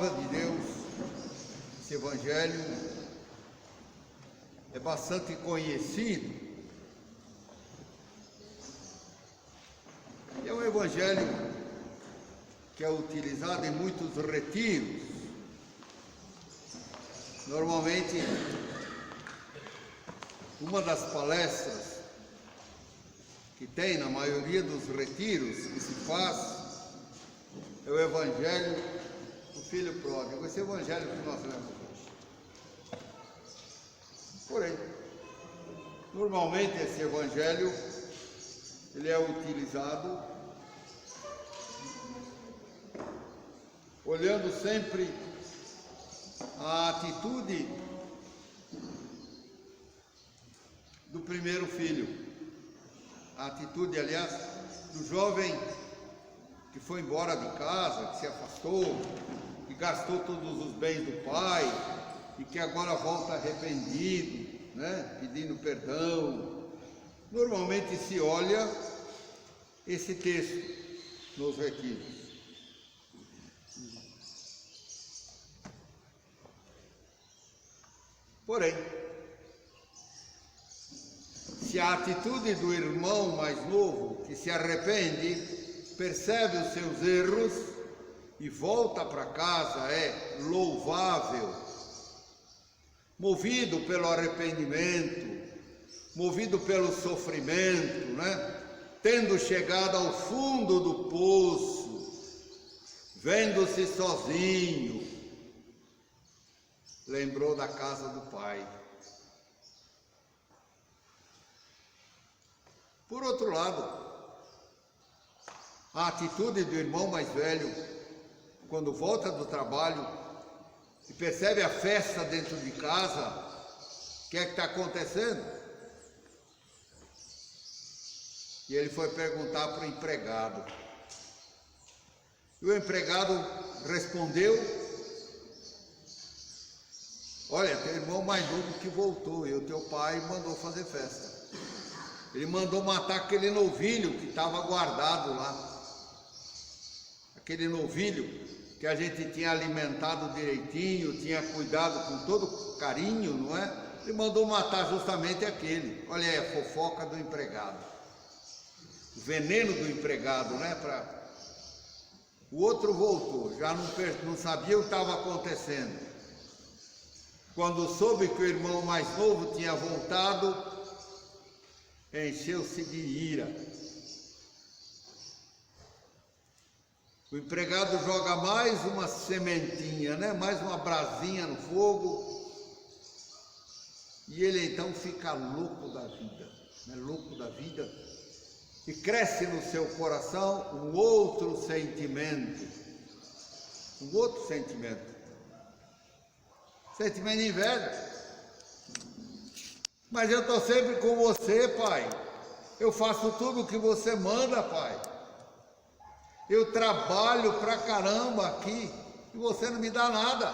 palavra de Deus, esse evangelho é bastante conhecido. É um evangelho que é utilizado em muitos retiros. Normalmente, uma das palestras que tem na maioria dos retiros que se faz é o evangelho do filho pródigo, esse evangelho que nós lemos hoje. Porém, normalmente esse evangelho ele é utilizado olhando sempre a atitude do primeiro filho, a atitude, aliás, do jovem que foi embora de casa, que se afastou, que gastou todos os bens do pai e que agora volta arrependido, né, pedindo perdão. Normalmente se olha esse texto nos retiros. Porém, se a atitude do irmão mais novo que se arrepende, percebe os seus erros e volta para casa é louvável, movido pelo arrependimento, movido pelo sofrimento, né? Tendo chegado ao fundo do poço, vendo-se sozinho, lembrou da casa do pai. Por outro lado, a atitude do irmão mais velho, quando volta do trabalho e percebe a festa dentro de casa, o que é que está acontecendo? E ele foi perguntar para o empregado. E o empregado respondeu: olha, teu irmão mais novo que voltou e o teu pai mandou fazer festa. Ele mandou matar aquele novilho que estava guardado lá. Aquele novilho que a gente tinha alimentado direitinho, tinha cuidado com todo carinho, não é? Ele mandou matar justamente aquele. Olha aí a fofoca do empregado. O veneno do empregado, né? O outro voltou, já não sabia o que estava acontecendo. Quando soube que o irmão mais novo tinha voltado, encheu-se de ira. O empregado joga mais uma sementinha, né? Mais uma brasinha no fogo, e ele então fica louco da vida, né? Louco da vida, e cresce no seu coração um outro sentimento, sentimento de inveja. Mas eu estou sempre com você, pai. Eu faço tudo o que você manda, pai. Eu trabalho pra caramba aqui e você não me dá nada.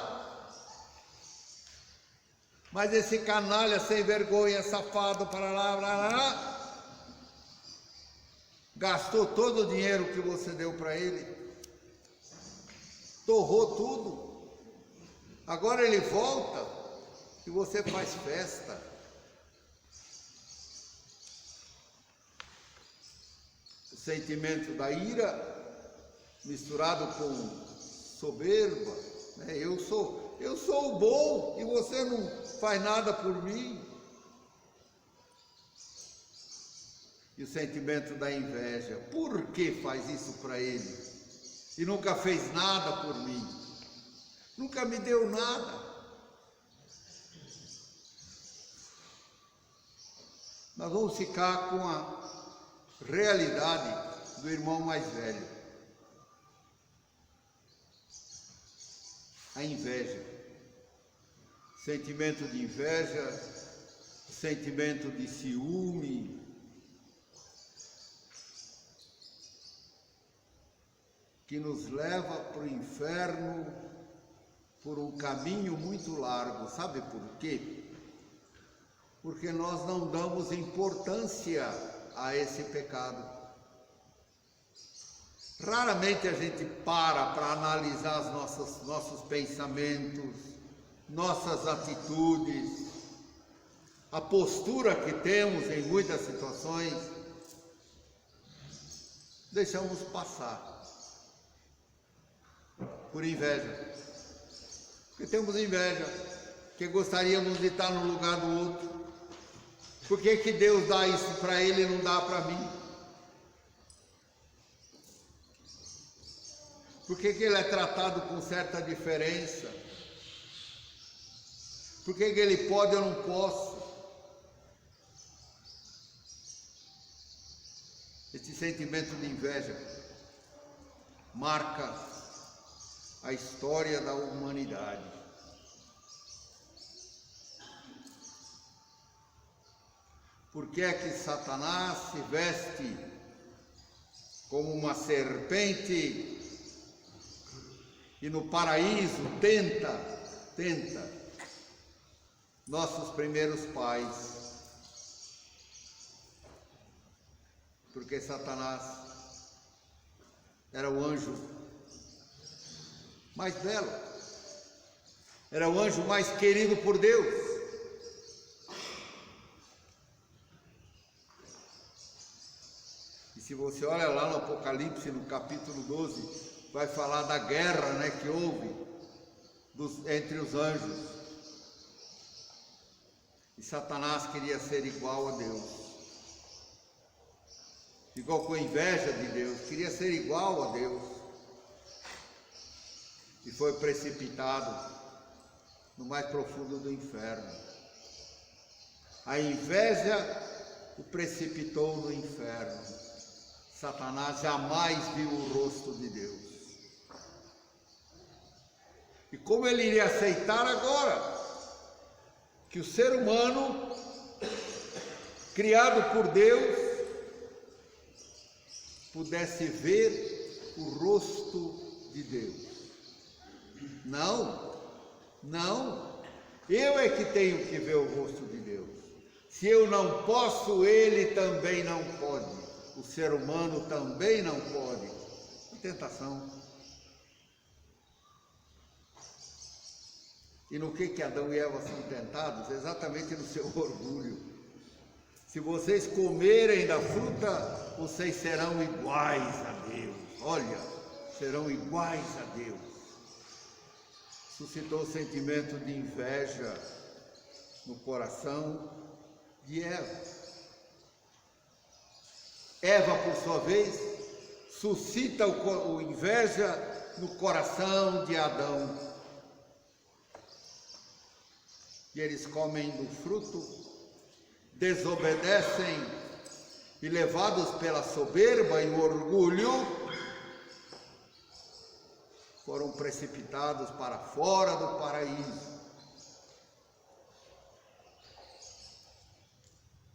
Mas esse canalha sem vergonha, safado, para lá, gastou todo o dinheiro que você deu para ele, torrou tudo. Agora ele volta e você faz festa. O sentimento da ira misturado com soberba, né? Eu sou o bom e você não faz nada por mim. E o sentimento da inveja, por que faz isso para ele? E nunca fez nada por mim, nunca me deu nada. Nós vamos ficar com a realidade do irmão mais velho. A inveja, sentimento de inveja, sentimento de ciúme, que nos leva para o inferno por um caminho muito largo. Sabe por quê? Porque nós não damos importância a esse pecado. Raramente a gente para analisar nossos pensamentos, nossas atitudes, a postura que temos em muitas situações, deixamos passar por inveja, porque temos inveja, que gostaríamos de estar no lugar do outro. Por que que Deus dá isso para ele e não dá para mim? Por que que ele é tratado com certa diferença? Por que que ele pode e eu não posso? Esse sentimento de inveja marca a história da humanidade. Por que é que Satanás se veste como uma serpente e no paraíso tenta nossos primeiros pais? Porque Satanás era o anjo mais belo, era o anjo mais querido por Deus. E se você olha lá no Apocalipse, no capítulo 12, vai falar da guerra, né, que houve entre os anjos. E Satanás queria ser igual a Deus, igual com inveja de Deus, queria ser igual a Deus. E foi precipitado no mais profundo do inferno. A inveja o precipitou no inferno. Satanás jamais viu o rosto de Deus. E como ele iria aceitar agora que o ser humano, criado por Deus, pudesse ver o rosto de Deus? Não, eu é que tenho que ver o rosto de Deus. Se eu não posso, ele também não pode. O ser humano também não pode. Que tentação. E no que Adão e Eva são tentados? Exatamente no seu orgulho. Se vocês comerem da fruta, vocês serão iguais a Deus. Olha, serão iguais a Deus. Suscitou o sentimento de inveja no coração de Eva. Eva, por sua vez, suscita o inveja no coração de Adão. E eles comem do fruto, desobedecem e, levados pela soberba e o orgulho, foram precipitados para fora do paraíso.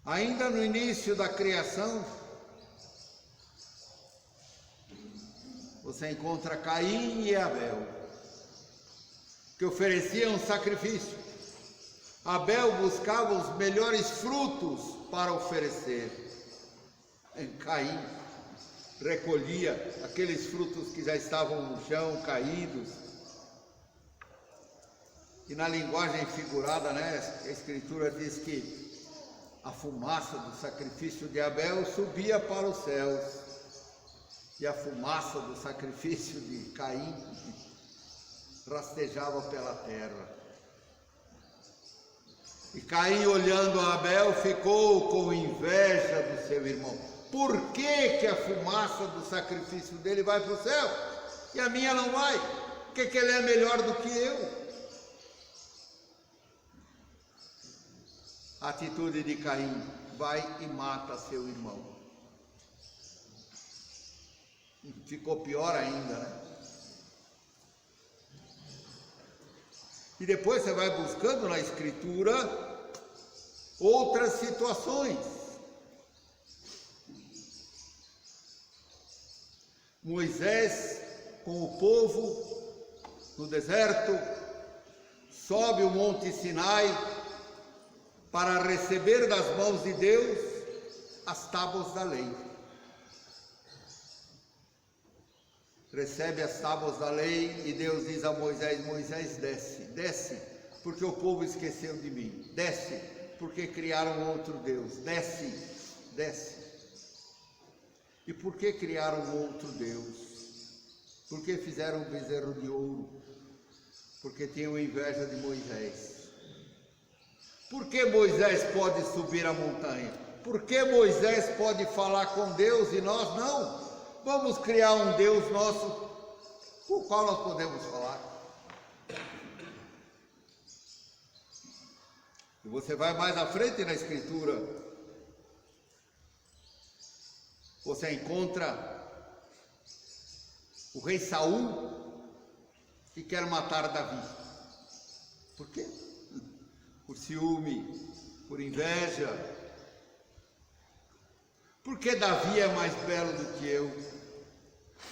Ainda no início da criação, você encontra Caim e Abel, que ofereciam sacrifício. Abel buscava os melhores frutos para oferecer. Caim recolhia aqueles frutos que já estavam no chão, caídos. E na linguagem figurada, né, a Escritura diz que a fumaça do sacrifício de Abel subia para os céus, e a fumaça do sacrifício de Caim rastejava pela terra. E Caim, olhando a Abel, ficou com inveja do seu irmão. Por que a fumaça do sacrifício dele vai para o céu e a minha não vai? Por que ele é melhor do que eu? A atitude de Caim: vai e mata seu irmão. Ficou pior ainda, né? E depois você vai buscando na Escritura outras situações. Moisés, com o povo no deserto, sobe o Monte Sinai para receber das mãos de Deus as tábuas da lei. recebe as tábuas da lei e Deus diz a Moisés: Moisés, desce, desce, porque o povo esqueceu de mim, desce, porque criaram outro Deus, desce, desce. E por que criaram outro Deus? Por que fizeram um bezerro de ouro? Porque tinham inveja de Moisés. Por que Moisés pode subir a montanha? Por que Moisés pode falar com Deus e nós não? Vamos criar um Deus nosso com o qual nós podemos falar. E você vai mais à frente na Escritura, você encontra o rei Saul que quer matar Davi. Por quê? Por ciúme, por inveja. Porque Davi é mais belo do que eu.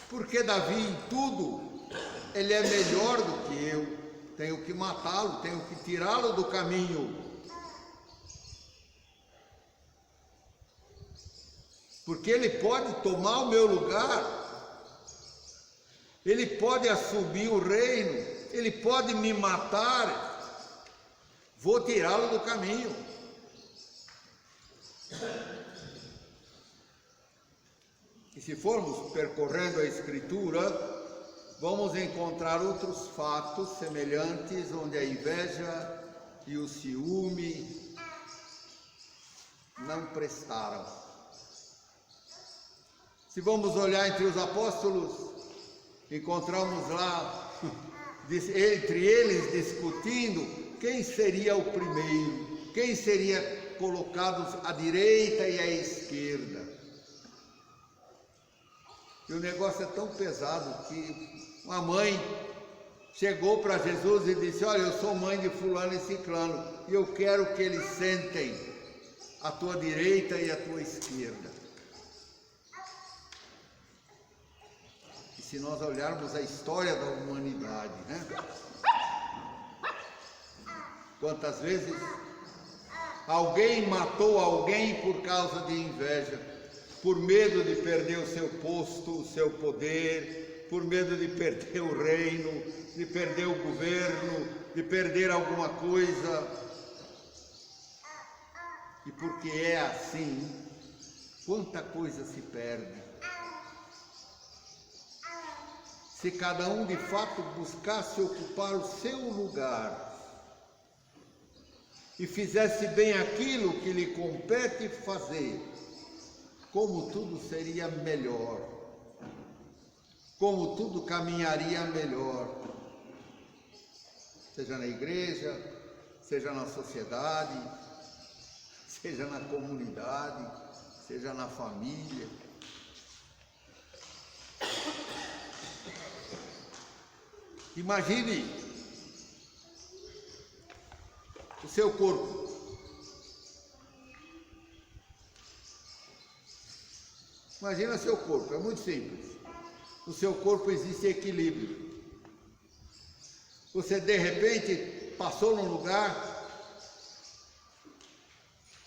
Porque Davi em tudo, ele é melhor do que eu. Tenho que matá-lo, tenho que tirá-lo do caminho. Porque ele pode tomar o meu lugar. Ele pode assumir o reino. Ele pode me matar. Vou tirá-lo do caminho. E se formos percorrendo a Escritura, vamos encontrar outros fatos semelhantes, onde a inveja e o ciúme não prestaram. Se vamos olhar entre os apóstolos, encontramos lá, entre eles discutindo, quem seria o primeiro, quem seria colocado à direita e à esquerda. E o negócio é tão pesado que uma mãe chegou para Jesus e disse: olha, eu sou mãe de fulano e ciclano, e eu quero que eles sentem à tua direita e à tua esquerda. E se nós olharmos a história da humanidade, né? Quantas vezes alguém matou alguém por causa de inveja, por medo de perder o seu posto, o seu poder, por medo de perder o reino, de perder o governo, de perder alguma coisa. E porque é assim, quanta coisa se perde. Se cada um de fato buscasse ocupar o seu lugar e fizesse bem aquilo que lhe compete fazer, como tudo seria melhor, como tudo caminharia melhor, seja na igreja, seja na sociedade, seja na comunidade, seja na família. Imagine o seu corpo. Imagina seu corpo, é muito simples. No seu corpo existe equilíbrio. Você de repente passou num lugar,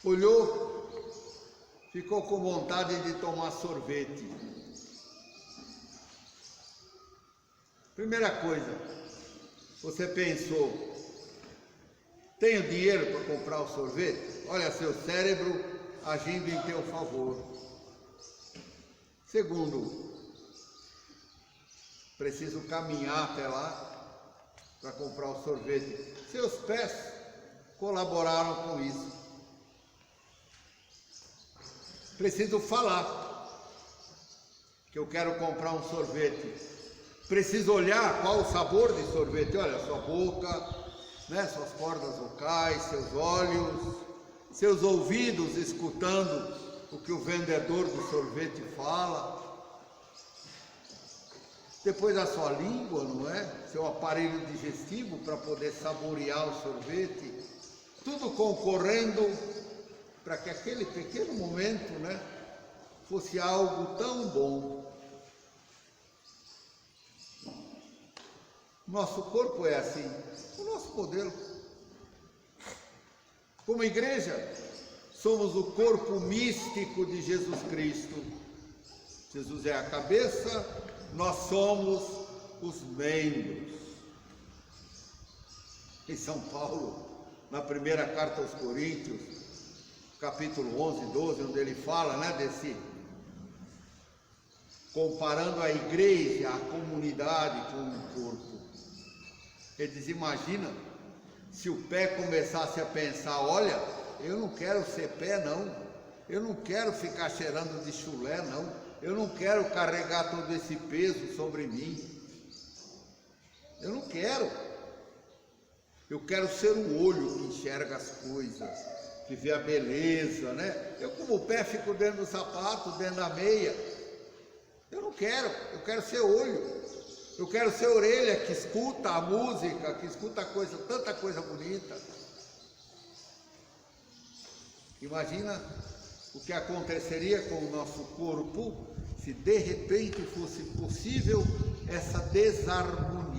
olhou, ficou com vontade de tomar sorvete. Primeira coisa, você pensou: tenho dinheiro para comprar o sorvete? Olha, seu cérebro agindo em teu favor. Segundo, preciso caminhar até lá para comprar o sorvete. Seus pés colaboraram com isso. Preciso falar que eu quero comprar um sorvete. Preciso olhar qual o sabor de sorvete. Olha, sua boca, né, suas cordas vocais, seus olhos, seus ouvidos escutando o que o vendedor do sorvete fala. Depois a sua língua, não é? Seu aparelho digestivo para poder saborear o sorvete. Tudo concorrendo para que aquele pequeno momento, né, fosse algo tão bom. Nosso corpo é assim, o nosso modelo. Como igreja, somos o corpo místico de Jesus Cristo. Jesus é a cabeça, nós somos os membros. Em São Paulo, na primeira carta aos Coríntios, capítulo 11, 12, onde ele fala, comparando a igreja, a comunidade com o corpo. Ele diz, imagina, se o pé começasse a pensar, olha, eu não quero ser pé não, eu não quero ficar cheirando de chulé não, eu não quero carregar todo esse peso sobre mim, eu não quero. Eu quero ser o olho que enxerga as coisas, que vê a beleza, né? Eu como o pé fico dentro do sapato, dentro da meia. Eu não quero, eu quero ser olho. Eu quero ser orelha que escuta a música, que escuta tanta coisa bonita. Imagina o que aconteceria com o nosso corpo se de repente fosse possível essa desarmonia.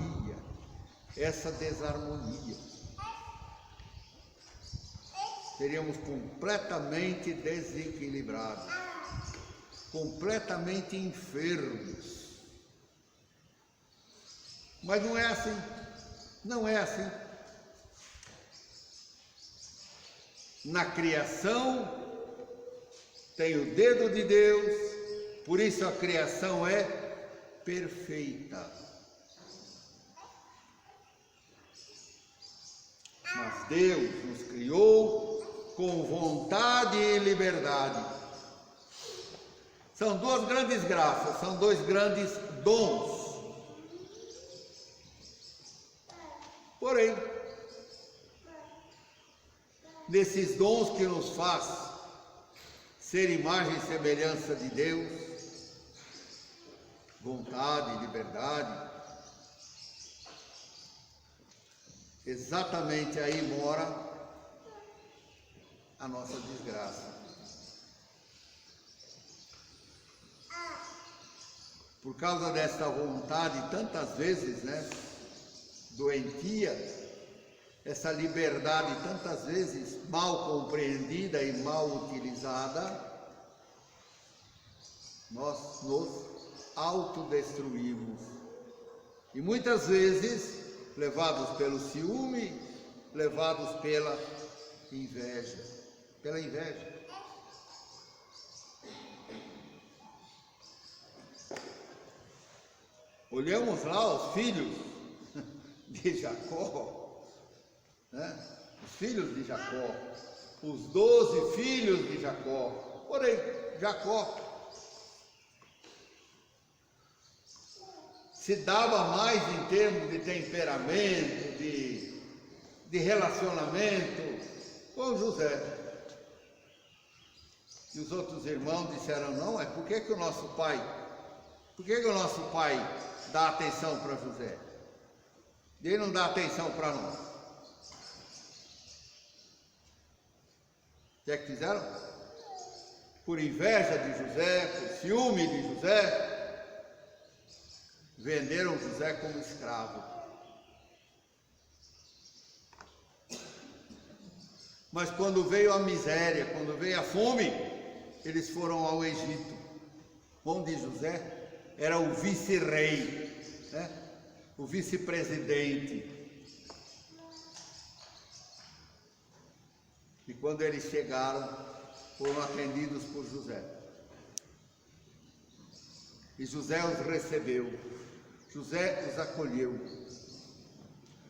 Seríamos completamente desequilibrados, completamente enfermos. Mas não é assim, não é assim. Na criação tem o dedo de Deus, por isso a criação é perfeita. Mas Deus nos criou com vontade e liberdade. São duas grandes graças, são dois grandes dons. Porém, nesses dons que nos faz ser imagem e semelhança de Deus, vontade e liberdade, exatamente aí mora a nossa desgraça. Por causa dessa vontade, tantas vezes, doentia, essa liberdade tantas vezes mal compreendida e mal utilizada, nós nos autodestruímos. E muitas vezes levados pelo ciúme, levados pela inveja. Olhamos lá os filhos de Jacó, os filhos de Jacó, os 12 filhos de Jacó. Porém, Jacó se dava mais em termos de temperamento, de relacionamento com José. E os outros irmãos disseram, não, por que o nosso pai dá atenção para José? Ele não dá atenção para nós. O que é que fizeram? Por inveja de José, por ciúme de José, venderam José como escravo. Mas quando veio a miséria, quando veio a fome, eles foram ao Egito, onde José era o vice-rei, o vice-presidente. E quando eles chegaram, foram atendidos por José. E José os recebeu, José os acolheu.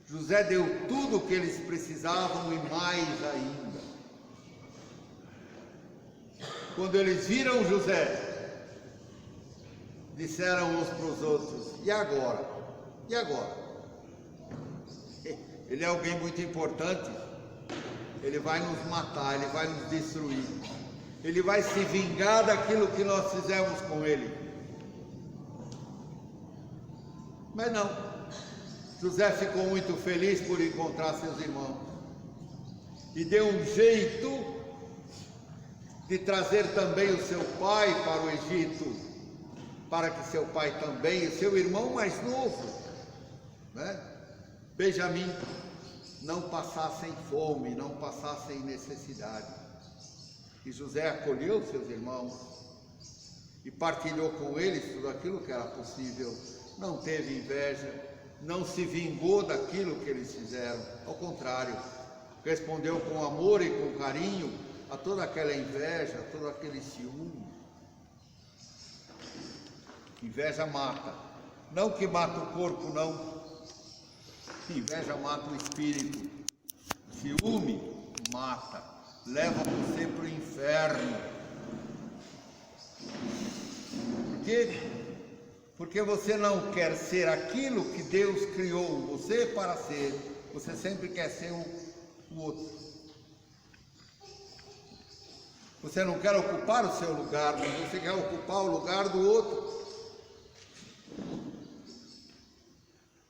José deu tudo o que eles precisavam e mais ainda. Quando eles viram José, disseram uns para os outros, e agora? E agora? Ele é alguém muito importante, ele vai nos matar, ele vai nos destruir, ele vai se vingar daquilo que nós fizemos com ele. Mas não, José ficou muito feliz por encontrar seus irmãos e deu um jeito de trazer também o seu pai para o Egito, para que seu pai também, e seu irmão mais novo, Benjamim, não passassem fome, não passassem necessidade. E José acolheu seus irmãos e partilhou com eles tudo aquilo que era possível, não teve inveja, não se vingou daquilo que eles fizeram, ao contrário, respondeu com amor e com carinho a toda aquela inveja, a todo aquele ciúme. Inveja mata, não que mata o corpo, não. Inveja mata o espírito, ciúme mata, leva você para o inferno. Por quê? Porque você não quer ser aquilo que Deus criou você para ser, você sempre quer ser o outro. Você não quer ocupar o seu lugar, mas você quer ocupar o lugar do outro.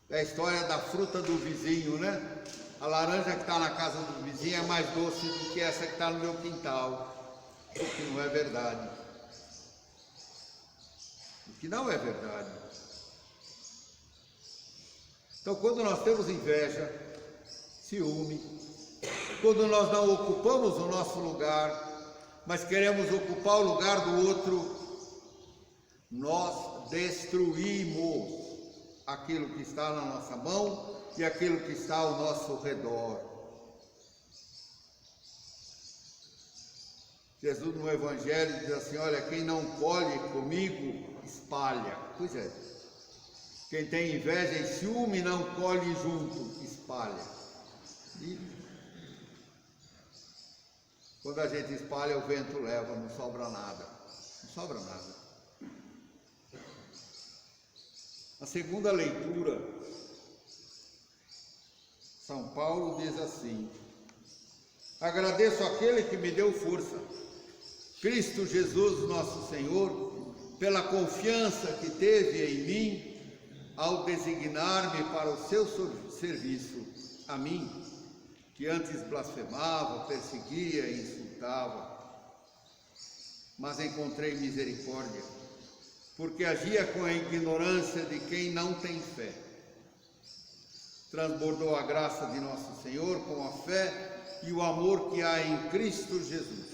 É a história da fruta do vizinho, né? A laranja que está na casa do vizinho é mais doce do que essa que está no meu quintal. O que não é verdade. O que não é verdade. Então, quando nós temos inveja, ciúme, quando nós não ocupamos o nosso lugar, mas queremos ocupar o lugar do outro, nós destruímos aquilo que está na nossa mão e aquilo que está ao nosso redor. Jesus no Evangelho diz assim, olha, quem não colhe comigo, espalha. Pois é, quem tem inveja e ciúme não colhe junto, espalha. E quando a gente espalha, o vento leva, não sobra nada. Não sobra nada. A segunda leitura, São Paulo diz assim, agradeço àquele que me deu força, Cristo Jesus nosso Senhor, pela confiança que teve em mim, ao designar-me para o seu serviço, a mim, que antes blasfemava, perseguia e insultava, mas encontrei misericórdia, porque agia com a ignorância de quem não tem fé. Transbordou a graça de nosso Senhor com a fé e o amor que há em Cristo Jesus.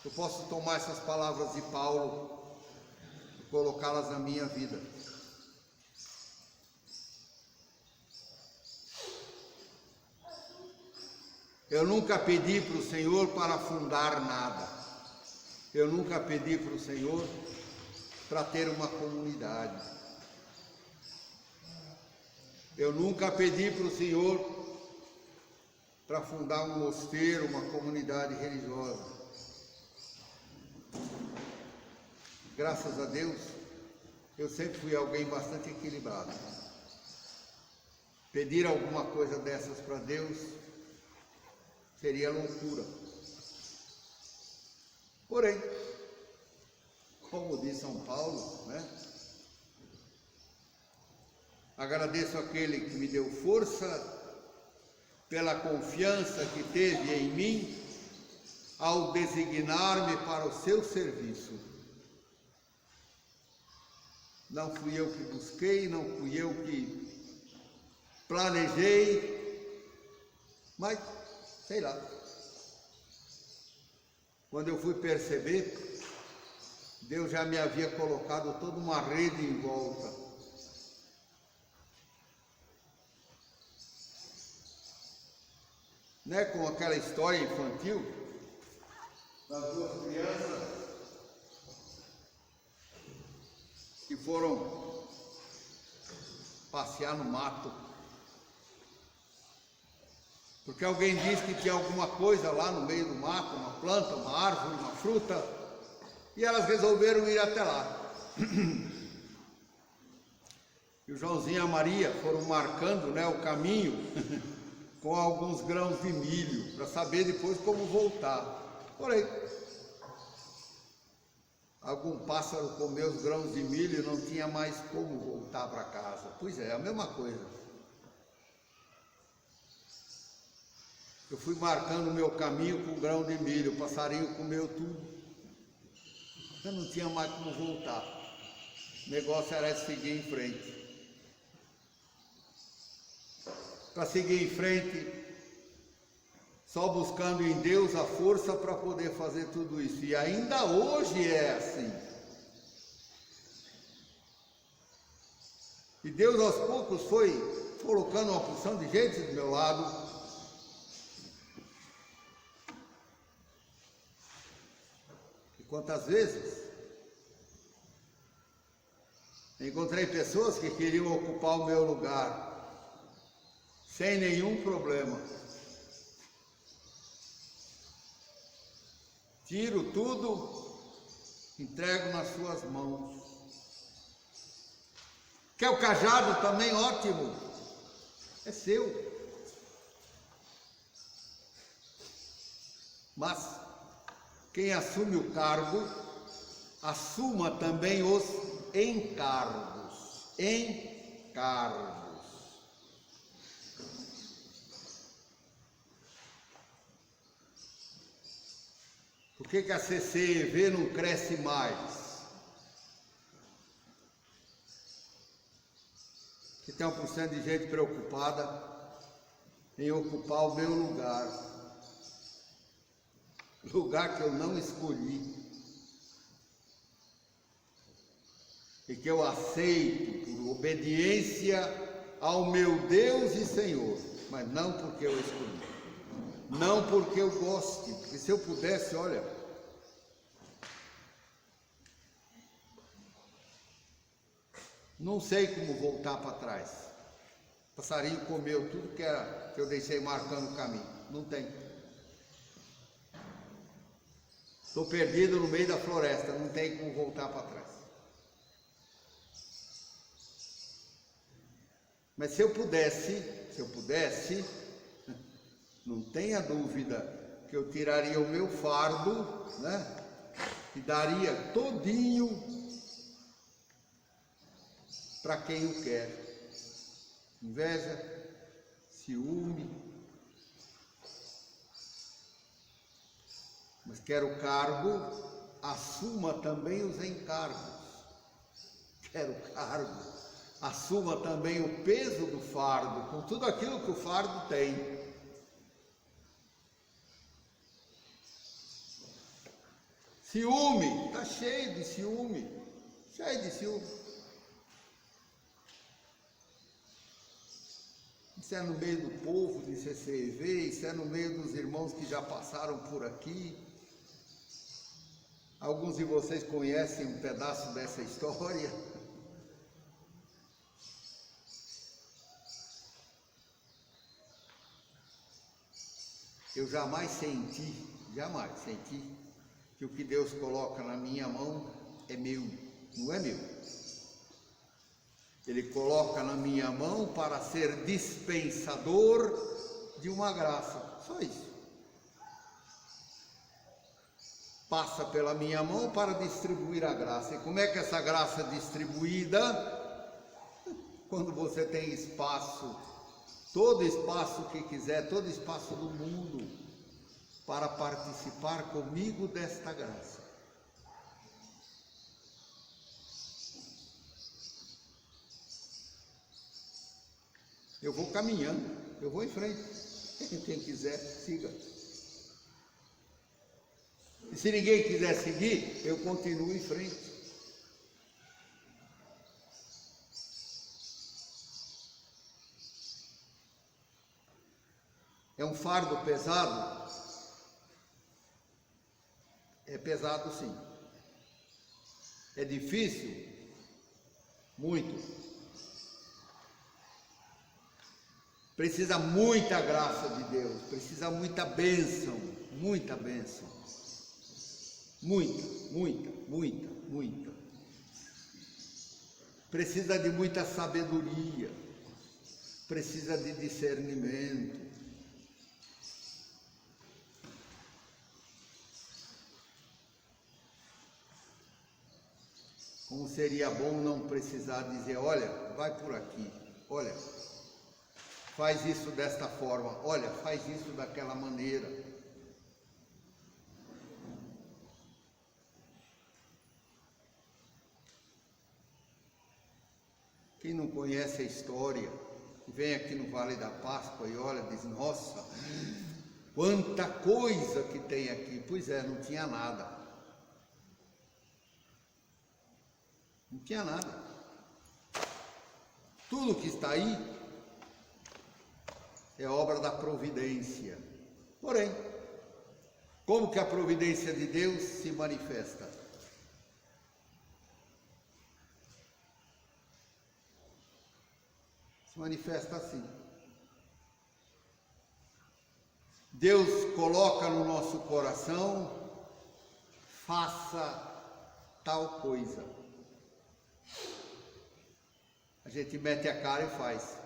Eu posso tomar essas palavras de Paulo e colocá-las na minha vida. Eu nunca pedi para o Senhor para fundar nada. Eu nunca pedi para o Senhor para ter uma comunidade. Eu nunca pedi para o Senhor para fundar um mosteiro, uma comunidade religiosa. Graças a Deus, eu sempre fui alguém bastante equilibrado. Pedir alguma coisa dessas para Deus seria loucura. Porém, como diz São Paulo, né? Agradeço àquele que me deu força, pela confiança que teve em mim, ao designar-me para o seu serviço. Não fui eu que busquei, não fui eu que planejei, mas, sei lá, quando eu fui perceber, Deus já me havia colocado toda uma rede em volta. Né, com aquela história infantil das duas crianças que foram passear no mato, porque alguém disse que tinha alguma coisa lá no meio do mato, uma planta, uma árvore, uma fruta, e elas resolveram ir até lá. E o Joãozinho e a Maria foram marcando, né, o caminho com alguns grãos de milho, para saber depois como voltar. Porém, algum pássaro comeu os grãos de milho e não tinha mais como voltar para casa. Pois é, a mesma coisa. Eu fui marcando o meu caminho com grão de milho, o passarinho comeu tudo. Eu não tinha mais como voltar. O negócio era seguir em frente. Para seguir em frente, só buscando em Deus a força para poder fazer tudo isso. E ainda hoje é assim. E Deus aos poucos foi colocando uma porção de gente do meu lado. E quantas vezes encontrei pessoas que queriam ocupar o meu lugar, sem nenhum problema. Tiro tudo, entrego nas suas mãos. Quer o cajado também? Ótimo, é seu. Mas quem assume o cargo, assuma também os encargos. Encargos. Por que a CCEV não cresce mais? Que tem 1% de gente preocupada em ocupar o meu lugar. Lugar que eu não escolhi. E que eu aceito por obediência ao meu Deus e Senhor. Mas não porque eu escolhi. Não porque eu goste. Porque se eu pudesse, olha... não sei como voltar para trás. O passarinho comeu tudo que eu deixei marcando o caminho. Não tem. Estou perdido no meio da floresta. Não tem como voltar para trás. Mas se eu pudesse, não tenha dúvida que eu tiraria o meu fardo, né? E daria todinho para quem o quer. Inveja, ciúme, mas quer o cargo, assuma também os encargos. Quer o cargo, assuma também o peso do fardo, com tudo aquilo que o fardo tem. Ciúme, está cheio de ciúme, cheio de ciúme. Isso é no meio do povo de CCEV, isso é no meio dos irmãos que já passaram por aqui. Alguns de vocês conhecem um pedaço dessa história. Eu jamais senti que o que Deus coloca na minha mão é meu, não é meu. Ele coloca na minha mão para ser dispensador de uma graça, só isso. Passa pela minha mão para distribuir a graça. E como é que essa graça é distribuída? Quando você tem espaço, todo espaço que quiser, todo espaço do mundo, para participar comigo desta graça. Eu vou caminhando, eu vou em frente. Quem quiser, siga. E se ninguém quiser seguir, eu continuo em frente. É um fardo pesado? É pesado, sim. É difícil? Muito. Precisa muita graça de Deus, precisa muita bênção, muita bênção. Muita. Precisa de muita sabedoria, precisa de discernimento. Como seria bom não precisar dizer, olha, vai por aqui, olha, faz isso desta forma, olha, faz isso daquela maneira. Quem não conhece a história, vem aqui no Vale da Páscoa e olha, diz, nossa, Quanta coisa que tem aqui. Pois é, não tinha nada. Não tinha nada. Tudo que está aí é obra da providência. Porém, como que a providência de Deus se manifesta? Se manifesta assim. Deus coloca no nosso coração, faça tal coisa. A gente mete a cara e faz.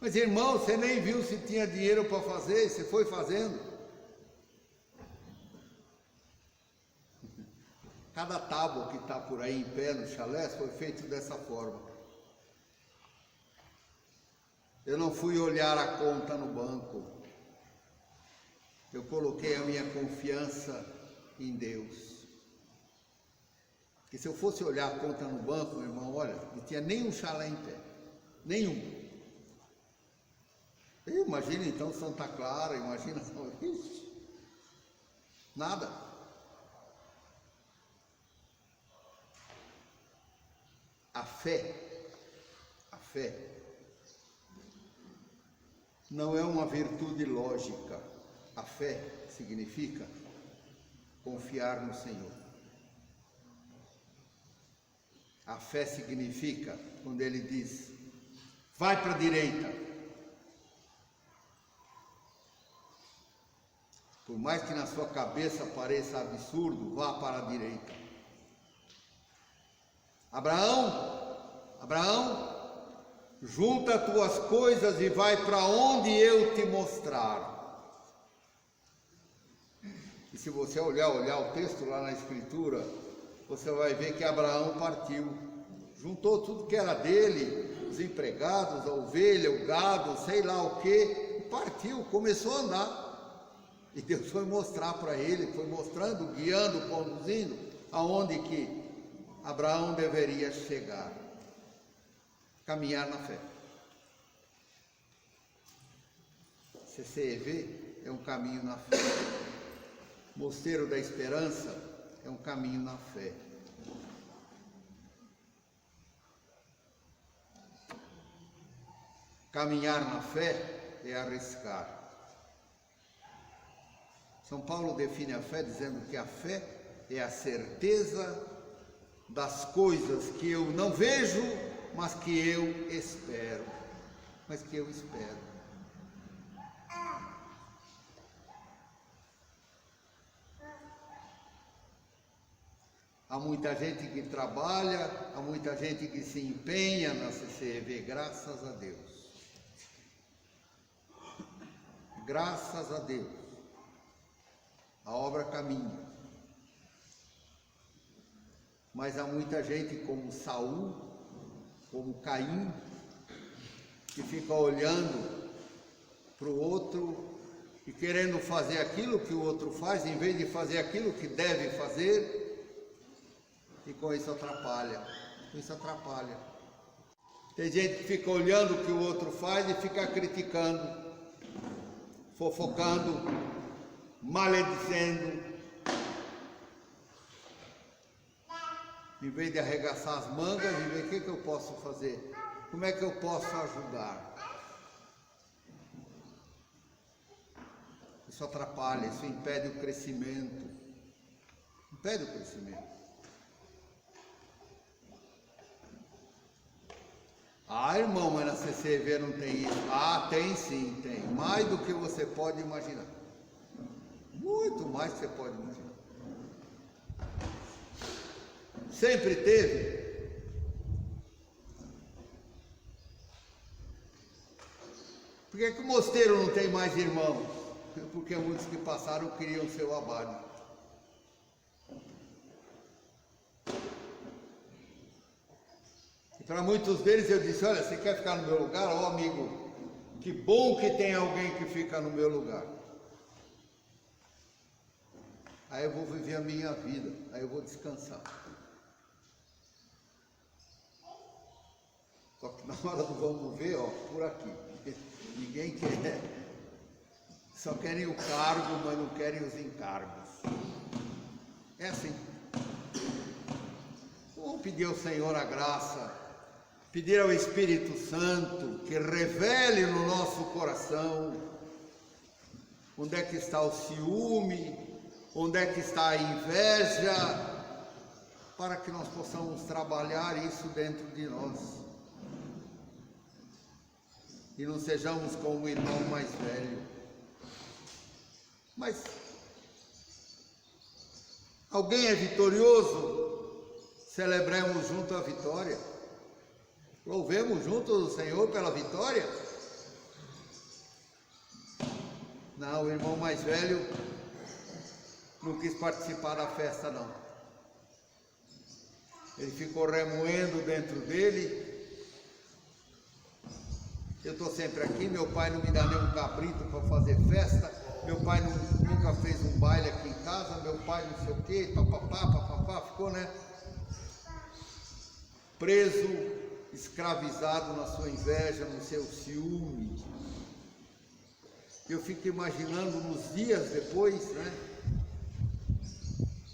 Mas irmão, você nem viu se tinha dinheiro para fazer, você foi fazendo. Cada tábua que está por aí em pé no chalé foi feito dessa forma. Eu não fui olhar a conta no banco. Eu coloquei a minha confiança em Deus. Porque se eu fosse olhar a conta no banco, meu irmão, olha, não tinha nenhum chalé em pé. Nenhum. Imagina então Santa Clara, imagina. Ixi, nada. A fé não é uma virtude lógica. A fé significa confiar no Senhor. A fé significa, quando ele diz, vai para a direita. Por mais que na sua cabeça pareça absurdo, vá para a direita. Abraão, junta as tuas coisas e vai para onde eu te mostrar. E se você olhar o texto lá na Escritura, você vai ver que Abraão partiu. Juntou tudo que era dele, os empregados, a ovelha, o gado, sei lá o que, e partiu, começou a andar. E Deus foi mostrar para ele, foi mostrando, guiando, conduzindo, aonde que Abraão deveria chegar. Caminhar na fé. CCEV é um caminho na fé. Mosteiro da Esperança é um caminho na fé. Caminhar na fé é arriscar. São Paulo define a fé dizendo que a fé é a certeza das coisas que eu não vejo, mas que eu espero. Há muita gente que trabalha, há muita gente que se empenha na CCEV, graças a Deus. Graças a Deus. A obra caminha. Mas há muita gente como Saul, como Caim, que fica olhando para o outro e querendo fazer aquilo que o outro faz, em vez de fazer aquilo que deve fazer, e com isso atrapalha. Tem gente que fica olhando o que o outro faz e fica criticando, fofocando, maledicendo, em vez de arregaçar as mangas e ver o que eu posso fazer, como é que eu posso ajudar. Isso atrapalha, isso impede o crescimento. Ah, irmão, mas na CCV não tem isso. Ah, tem sim, tem. Mais do que você pode imaginar. Muito mais que você pode imaginar. Sempre teve. Por que o mosteiro não tem mais irmãos? Porque muitos que passaram queriam ser o abade. E para muitos deles eu disse, olha, você quer ficar no meu lugar? Ó amigo, que bom que tem alguém que fica no meu lugar. Aí eu vou viver a minha vida, aí eu vou descansar. Só que na hora do vamos ver, ó, por aqui. Ninguém quer, só querem o cargo, mas não querem os encargos. É assim. Vamos pedir ao Senhor a graça, pedir ao Espírito Santo que revele no nosso coração onde é que está o ciúme, onde é que está a inveja, para que nós possamos trabalhar isso dentro de nós. E não sejamos como o irmão mais velho. Mas alguém é vitorioso? Celebremos junto a vitória. Louvemos juntos o Senhor pela vitória. Não, o irmão mais velho não quis participar da festa, não. Ele ficou remoendo dentro dele. Eu estou sempre aqui, meu pai não me dá nenhum cabrito para fazer festa, meu pai nunca fez um baile aqui em casa, meu pai não sei o quê, papapá, ficou, né? Preso, escravizado na sua inveja, no seu ciúme. Eu fico imaginando nos dias depois, né?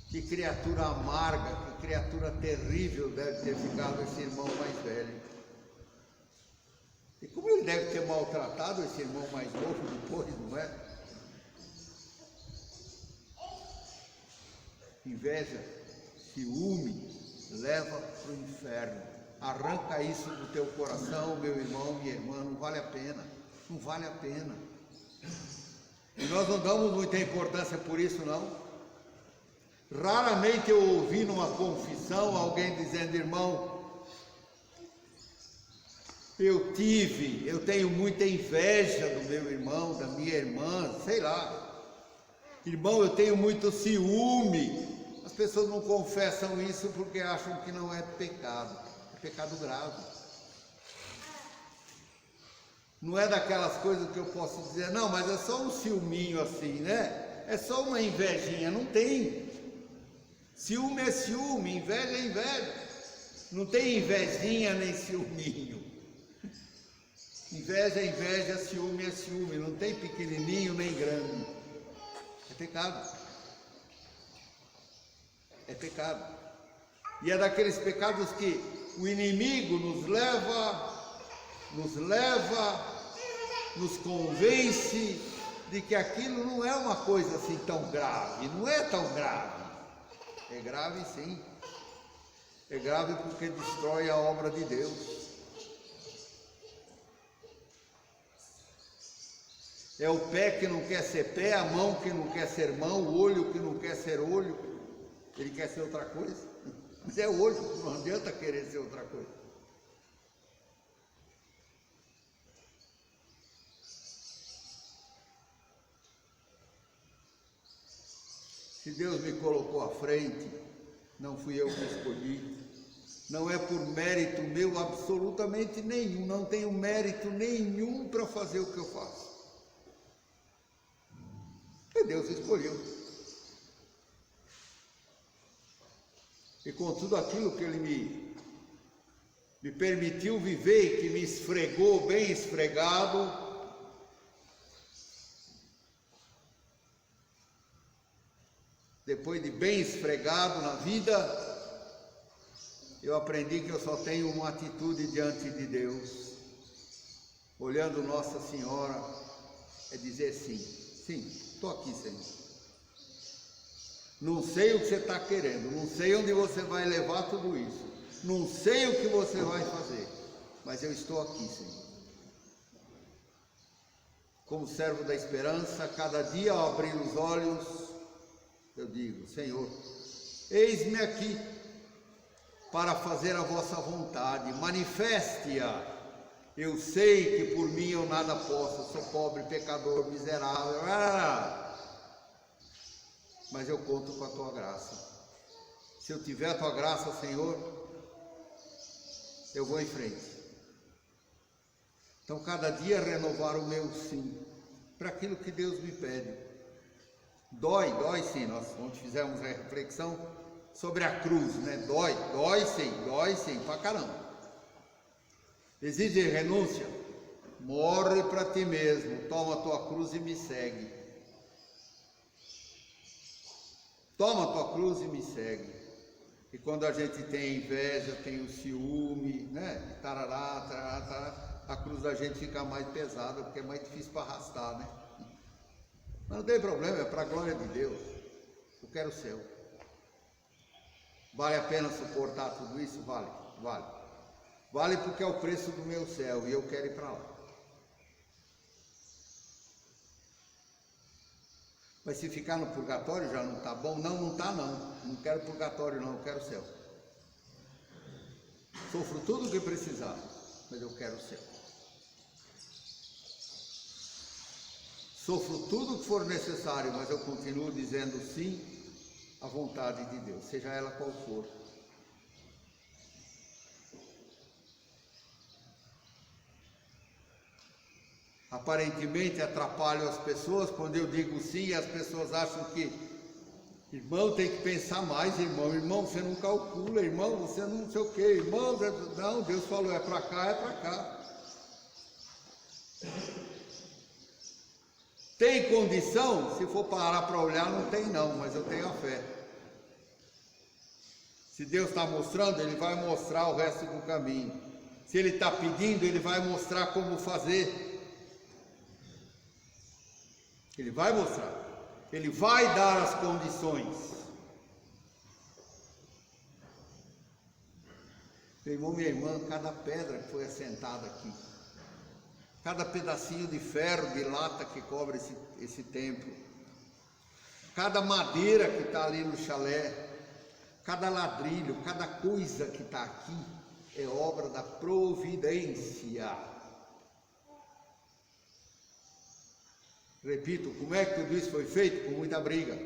Que criatura amarga, que criatura terrível deve ter ficado esse irmão mais velho. E como ele deve ter maltratado esse irmão mais novo depois, não é? Inveja, ciúme, leva para o inferno. Arranca isso do teu coração, meu irmão, minha irmã, não vale a pena. Não vale a pena. E nós não damos muita importância por isso, não. Raramente eu ouvi numa confissão alguém dizendo: irmão, eu tenho muita inveja do meu irmão, da minha irmã, sei lá. Irmão, eu tenho muito ciúme. As pessoas não confessam isso porque acham que não é pecado. É pecado grave. Não é daquelas coisas que eu posso dizer, não, mas é só um ciúminho assim, né? É só uma invejinha. Não tem. Ciúme é ciúme, inveja é inveja. Não tem invejinha nem ciúminho. Inveja é inveja, ciúme é ciúme. Não tem pequenininho nem grande. É pecado. É pecado. E é daqueles pecados que o inimigo nos nos convence de que aquilo não é uma coisa assim tão grave. Não é tão grave. É grave sim. É grave porque destrói a obra de Deus. É o pé que não quer ser pé, a mão que não quer ser mão, o olho que não quer ser olho. Ele quer ser outra coisa. Mas é olho, não adianta querer ser outra coisa. Se Deus me colocou à frente, não fui eu que escolhi. Não é por mérito meu absolutamente nenhum. Não tenho mérito nenhum para fazer o que eu faço. E Deus escolheu. E com tudo aquilo que Ele me permitiu viver e que me esfregou bem esfregado, depois de bem esfregado na vida, eu aprendi que eu só tenho uma atitude diante de Deus, olhando Nossa Senhora, é dizer sim, sim, estou aqui, Senhor. Não sei o que você está querendo, não sei onde você vai levar tudo isso, não sei o que você vai fazer, mas eu estou aqui, Senhor. Como servo da esperança, cada dia ao abrir os olhos, eu digo: Senhor, eis-me aqui para fazer a vossa vontade, manifeste-a. Eu sei que por mim eu nada posso, sou pobre, pecador, miserável, mas eu conto com a tua graça. Se eu tiver a tua graça, Senhor, eu vou em frente. Então, cada dia renovar o meu sim para aquilo que Deus me pede. Dói sim. Nós ontem fizemos a reflexão sobre a cruz, né? Dói sim, pra caramba. Exige renúncia? Morre para ti mesmo, toma a tua cruz e me segue. Toma a tua cruz e me segue. E quando a gente tem inveja, tem o ciúme, né? Tarará, tarará, tarará, a cruz da gente fica mais pesada, porque é mais difícil para arrastar, né? Mas não tem problema, é para a glória de Deus. Eu quero o céu. Vale a pena suportar tudo isso? Vale, vale. Vale porque é o preço do meu céu e eu quero ir para lá. Mas se ficar no purgatório já não está bom? Não, não está não. Não quero purgatório não, eu quero o céu. Sofro tudo o que precisar, mas eu quero o céu. Sofro tudo o que for necessário, mas eu continuo dizendo sim à vontade de Deus, seja ela qual for. Aparentemente atrapalho as pessoas quando eu digo sim e as pessoas acham que irmão tem que pensar mais, irmão você não calcula, irmão você não sei o que, irmão, não, Deus falou é para cá, é para cá. Tem condição? Se for parar para olhar não tem não, mas eu tenho a fé. Se Deus está mostrando, Ele vai mostrar o resto do caminho. Se Ele está pedindo, Ele vai mostrar como fazer. Ele vai mostrar, Ele vai dar as condições. Meu irmão, minha irmã, cada pedra que foi assentada aqui, cada pedacinho de ferro, de lata que cobre esse templo, cada madeira que está ali no chalé, cada ladrilho, cada coisa que está aqui, é obra da providência. Repito, como é que tudo isso foi feito? Com muita briga.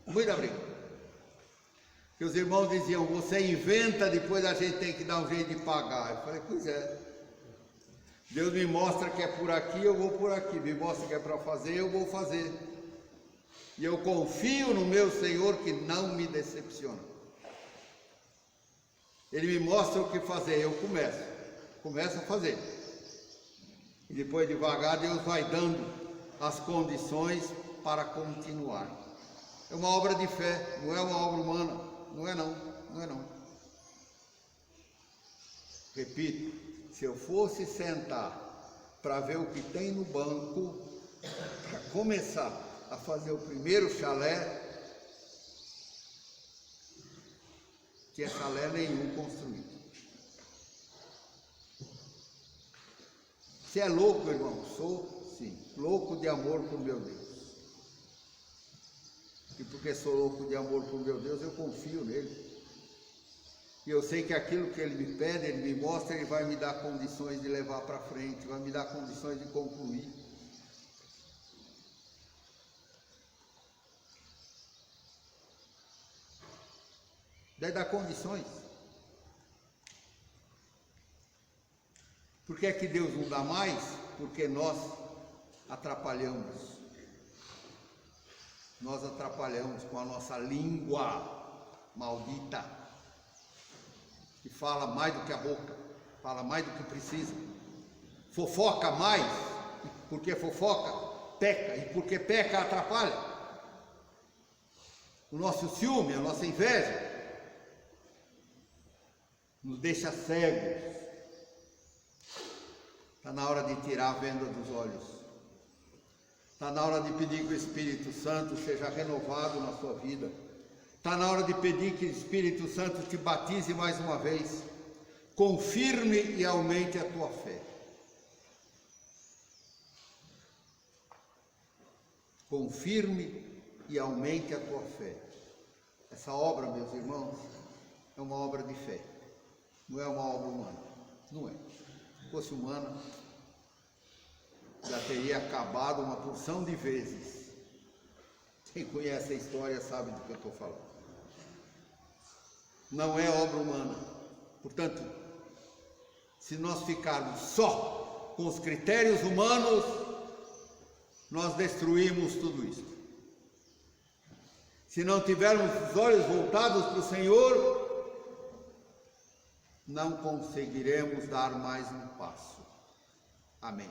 Muita briga. Que os irmãos diziam, você inventa, depois a gente tem que dar um jeito de pagar. Eu falei, pois é. Deus me mostra que é por aqui, eu vou por aqui. Me mostra que é para fazer, eu vou fazer. E eu confio no meu Senhor que não me decepciona. Ele me mostra o que fazer, eu começo a fazer. E depois devagar Deus vai dando as condições para continuar. É uma obra de fé, não é uma obra humana, não é não. Repito, se eu fosse sentar para ver o que tem no banco, para começar a fazer o primeiro chalé, tinha chalé nenhum construído. Você é louco, irmão? Sou. Sim, louco de amor por meu Deus. E porque sou louco de amor por meu Deus, eu confio nele. E eu sei que aquilo que ele me pede, ele me mostra, ele vai me dar condições de levar para frente, vai me dar condições de concluir. Daí dá condições. Por que é que Deus não dá mais? Porque nós atrapalhamos. Nós atrapalhamos com a nossa língua maldita, que fala mais do que a boca, fala mais do que precisa, fofoca mais, e porque fofoca, peca, e porque peca, atrapalha. O nosso ciúme, a nossa inveja, nos deixa cegos. Está na hora de tirar a venda dos olhos. Está na hora de pedir que o Espírito Santo seja renovado na sua vida. Está na hora de pedir que o Espírito Santo te batize mais uma vez. Confirme e aumente a tua fé. Confirme e aumente a tua fé. Essa obra, meus irmãos, é uma obra de fé. Não é uma obra humana. Não é. Se fosse humana, já teria acabado uma porção de vezes. Quem conhece a história sabe do que eu estou falando. Não é obra humana. Portanto, se nós ficarmos só com os critérios humanos, nós destruímos tudo isso. Se não tivermos os olhos voltados para o Senhor, não conseguiremos dar mais um passo. Amém.